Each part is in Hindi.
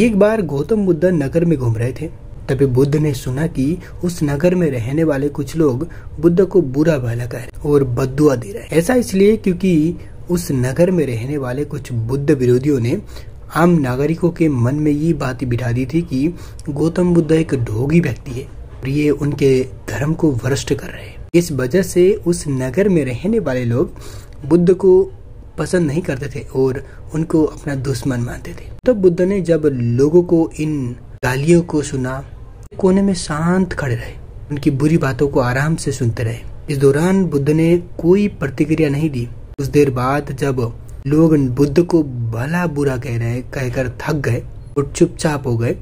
एक बार गौतम बुद्ध नगर में घूम रहे थे। तभी बुद्ध ने सुना कि उस नगर में रहने वाले कुछ लोग बुद्ध को बुरा भला कह रहे और बद्दुआ दे रहे। ऐसा इसलिए क्योंकि उस नगर में रहने वाले कुछ बुद्ध विरोधियों ने आम नागरिकों के मन में ये बात बिठा दी थी कि गौतम बुद्ध एक ढोंगी व्यक्ति है और ये उनके धर्म को भ्रष्ट कर रहे हैं। इस वजह से उस नगर में रहने वाले लोग बुद्ध को पसंद नहीं करते थे और उनको अपना दुश्मन मानते थे। तो बुद्ध ने जब लोगों को इन गालियों को सुना, कोने में शांत खड़े रहे, उनकी बुरी बातों को आराम से सुनते रहे। इस दौरान बुद्ध ने कोई प्रतिक्रिया नहीं दी। कुछ देर बाद जब लोग बुद्ध को भला बुरा कहकर थक गए और चुपचाप हो गए,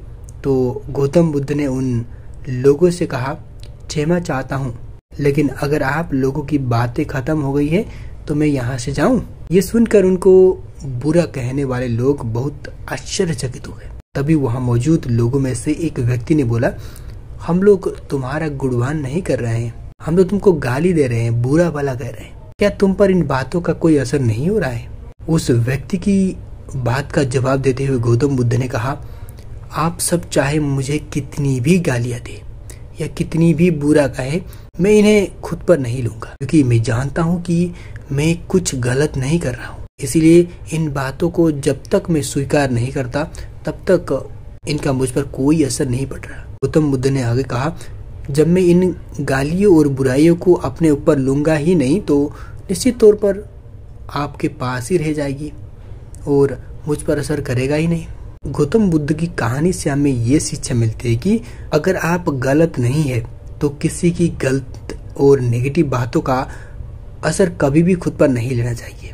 तो गौतम बुद्ध ने उन लोगों से कहा, क्षमा चाहता हूँ, लेकिन अगर आप लोगों की बातें खत्म हो गई है तो मैं यहाँ से जाऊं। ये सुनकर उनको बुरा कहने वाले लोग बहुत आश्चर्यचकित हुए। तभी वहां मौजूद लोगों में से एक व्यक्ति ने बोला, हम लोग तुम्हारा गुणगान नहीं कर रहे हैं, हम लोग तुमको गाली दे रहे हैं, बुरा भला कह रहे हैं। क्या तुम पर इन बातों का कोई असर नहीं हो रहा है? उस व्यक्ति की बात का जवाब देते हुए गौतम बुद्ध ने कहा, आप सब चाहे मुझे कितनी भी गालियां दे या कितनी भी बुरा कहे, मैं इन्हें खुद पर नहीं लूंगा, क्योंकि मैं जानता हूं कि मैं कुछ गलत नहीं कर रहा हूं। इसीलिए इन बातों को जब तक मैं स्वीकार नहीं करता तब तक इनका मुझ पर कोई असर नहीं पड़ रहा। गौतम बुद्ध ने आगे कहा, जब मैं इन गालियों और बुराइयों को अपने ऊपर लूंगा ही नहीं तो निश्चित तौर पर आपके पास ही रह जाएगी और मुझ पर असर करेगा ही नहीं। गौतम बुद्ध की कहानी से हमें ये शिक्षा मिलती है कि अगर आप गलत नहीं है तो किसी की गलत और नेगेटिव बातों का असर कभी भी खुद पर नहीं लेना चाहिए।